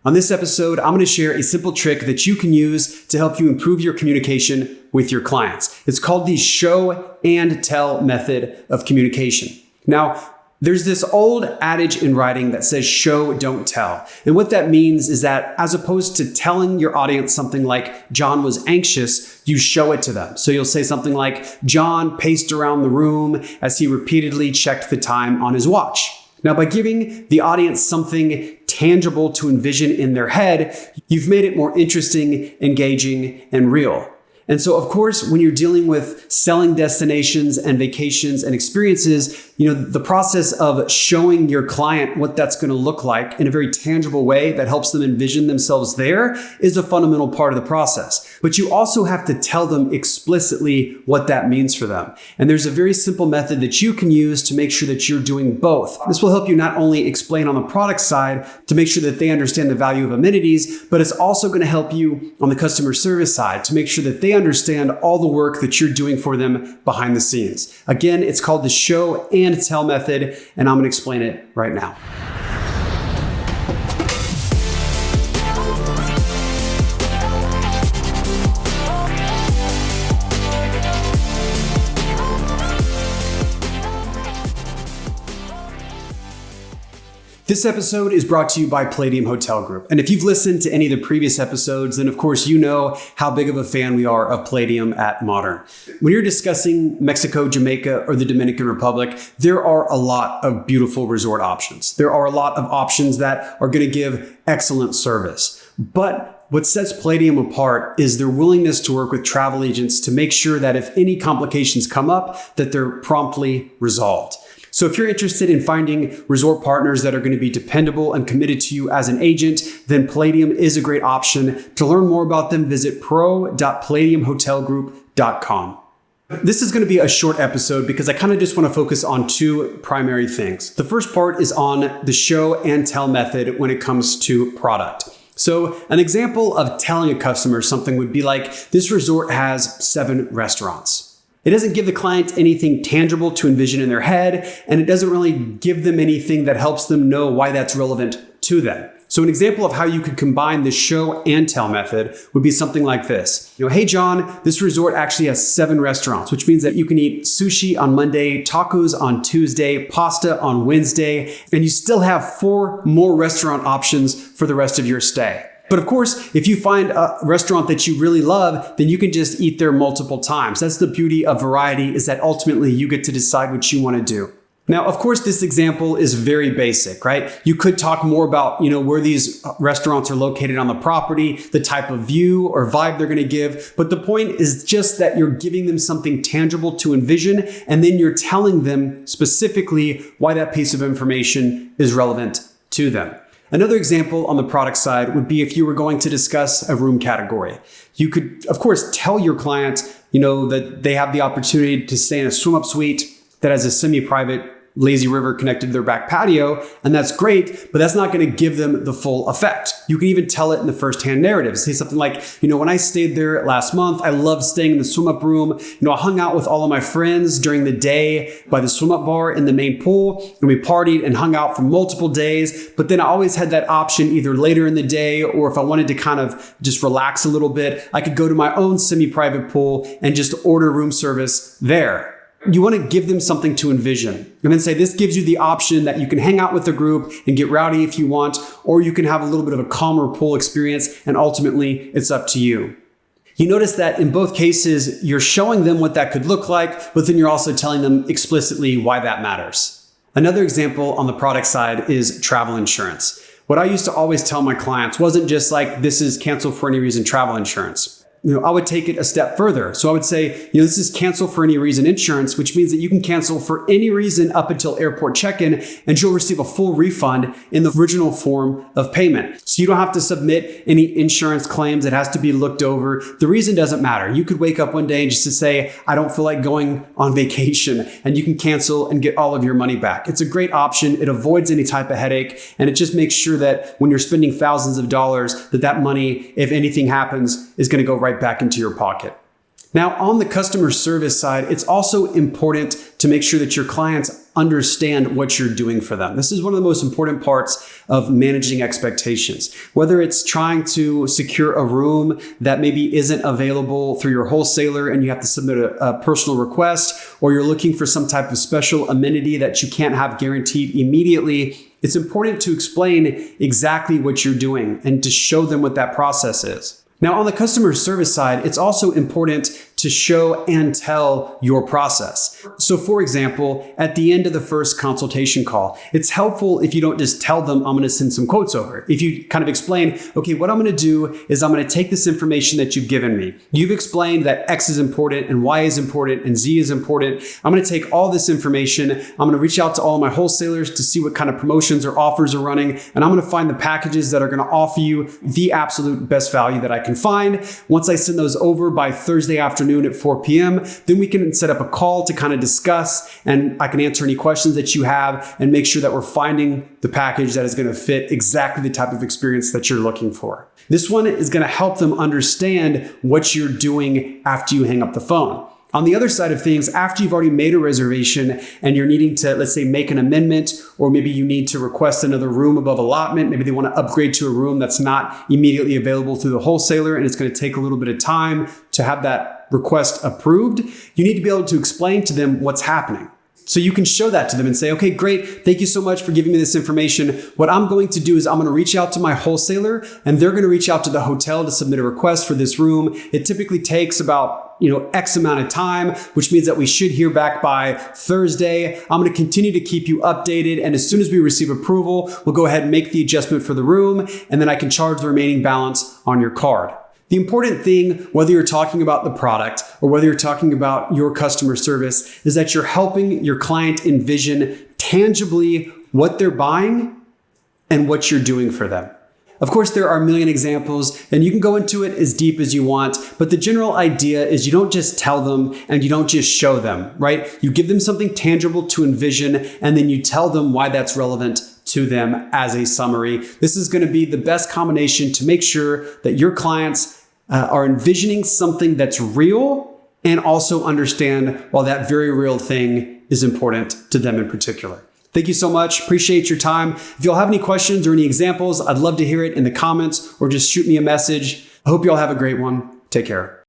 On this episode, I'm going to share a simple trick that you can use to help you improve your communication with your clients. It's called the show and tell method of communication. Now, there's this old adage in writing that says show, don't tell. And what that means is that as opposed to telling your audience something like John was anxious, you show it to them. So you'll say something like John paced around the room as he repeatedly checked the time on his watch. Now, by giving the audience something tangible to envision in their head, you've made it more interesting, engaging, and real. And so, of course, when you're dealing with selling destinations and vacations and experiences, the process of showing your client what that's going to look like in a very tangible way that helps them envision themselves there is a fundamental part of the process. But you also have to tell them explicitly what that means for them. And there's a very simple method that you can use to make sure that you're doing both. This will help you not only explain on the product side to make sure that they understand the value of amenities, but it's also going to help you on the customer service side to make sure that they understand all the work that you're doing for them behind the scenes. Again, it's called the show and tell method, and I'm going to explain it right now. This episode is brought to you by Palladium Hotel Group. And if you've listened to any of the previous episodes, then of course you know how big of a fan we are of Palladium at Modern. When you're discussing Mexico, Jamaica, or the Dominican Republic, there are a lot of beautiful resort options. There are a lot of options that are going to give excellent service. But what sets Palladium apart is their willingness to work with travel agents to make sure that if any complications come up, that they're promptly resolved. So if you're interested in finding resort partners that are going to be dependable and committed to you as an agent, then Palladium is a great option. To learn more about them, visit pro.palladiumhotelgroup.com. This is going to be a short episode because I kind of just want to focus on two primary things. The first part is on the show and tell method when it comes to product. So an example of telling a customer something would be like, this resort has 7 restaurants. It doesn't give the client anything tangible to envision in their head, and it doesn't really give them anything that helps them know why that's relevant to them. So an example of how you could combine the show and tell method would be something like this. Hey John, this resort actually has 7 restaurants, which means that you can eat sushi on Monday, tacos on Tuesday, pasta on Wednesday, and you still have 4 more restaurant options for the rest of your stay. But of course, if you find a restaurant that you really love, then you can just eat there multiple times. That's the beauty of variety, is that ultimately you get to decide what you want to do. Now, of course, this example is very basic, right? You could talk more about, where these restaurants are located on the property, the type of view or vibe they're going to give. But the point is just that you're giving them something tangible to envision, and then you're telling them specifically why that piece of information is relevant to them. Another example on the product side would be if you were going to discuss a room category. You could, of course, tell your client, that they have the opportunity to stay in a swim-up suite that has a semi-private lazy river connected to their back patio, and that's great, but that's not going to give them the full effect. You can even tell it in the first-hand narrative. Say something like, when I stayed there last month, I loved staying in the swim-up room. I hung out with all of my friends during the day by the swim-up bar in the main pool, and we partied and hung out for multiple days. But then I always had that option either later in the day, or if I wanted to kind of just relax a little bit, I could go to my own semi-private pool and just order room service there. You want to give them something to envision, and then say this gives you the option that you can hang out with the group and get rowdy if you want, or you can have a little bit of a calmer pool experience, and ultimately it's up to you. You notice that in both cases, you're showing them what that could look like, but then you're also telling them explicitly why that matters. Another example on the product side is travel insurance. What I used to always tell my clients wasn't just like, this is cancel for any reason travel insurance. I would take it a step further. So I would say, this is cancel for any reason insurance, which means that you can cancel for any reason up until airport check-in, and you'll receive a full refund in the original form of payment. So you don't have to submit any insurance claims. It has to be looked over. The reason doesn't matter. You could wake up one day and just to say, I don't feel like going on vacation, and you can cancel and get all of your money back. It's a great option. It avoids any type of headache, and it just makes sure that when you're spending thousands of dollars, that money, if anything happens, is going to go right back into your pocket. Now, on the customer service side, it's also important to make sure that your clients understand what you're doing for them. This is one of the most important parts of managing expectations. Whether it's trying to secure a room that maybe isn't available through your wholesaler and you have to submit a personal request, or you're looking for some type of special amenity that you can't have guaranteed immediately, it's important to explain exactly what you're doing and to show them what that process is. Now, on the customer service side, it's also important to show and tell your process. So for example, at the end of the first consultation call, it's helpful if you don't just tell them, I'm going to send some quotes over. If you kind of explain, okay, what I'm going to do is I'm going to take this information that you've given me. You've explained that X is important and Y is important and Z is important. I'm going to take all this information. I'm going to reach out to all my wholesalers to see what kind of promotions or offers are running. And I'm going to find the packages that are going to offer you the absolute best value that I can find. Once I send those over by Thursday afternoon at 4 p.m., then we can set up a call to kind of discuss, and I can answer any questions that you have and make sure that we're finding the package that is going to fit exactly the type of experience that you're looking for. This one is going to help them understand what you're doing after you hang up the phone. On the other side of things, after you've already made a reservation and you're needing to, let's say, make an amendment, or maybe you need to request another room above allotment, maybe they want to upgrade to a room that's not immediately available through the wholesaler and it's going to take a little bit of time to have that request approved, you need to be able to explain to them what's happening. So you can show that to them and say, okay, great. Thank you so much for giving me this information. What I'm going to do is I'm going to reach out to my wholesaler and they're going to reach out to the hotel to submit a request for this room. It typically takes about X amount of time, which means that we should hear back by Thursday. I'm going to continue to keep you updated. And as soon as we receive approval, we'll go ahead and make the adjustment for the room. And then I can charge the remaining balance on your card. The important thing, whether you're talking about the product or whether you're talking about your customer service, is that you're helping your client envision tangibly what they're buying and what you're doing for them. Of course, there are a million examples and you can go into it as deep as you want, but the general idea is you don't just tell them and you don't just show them, right? You give them something tangible to envision and then you tell them why that's relevant to them as a summary. This is going to be the best combination to make sure that your clients are envisioning something that's real and also understand why that very real thing is important to them in particular. Thank you so much. Appreciate your time. If you'll have any questions or any examples, I'd love to hear it in the comments or just shoot me a message. I hope you all have a great one. Take care.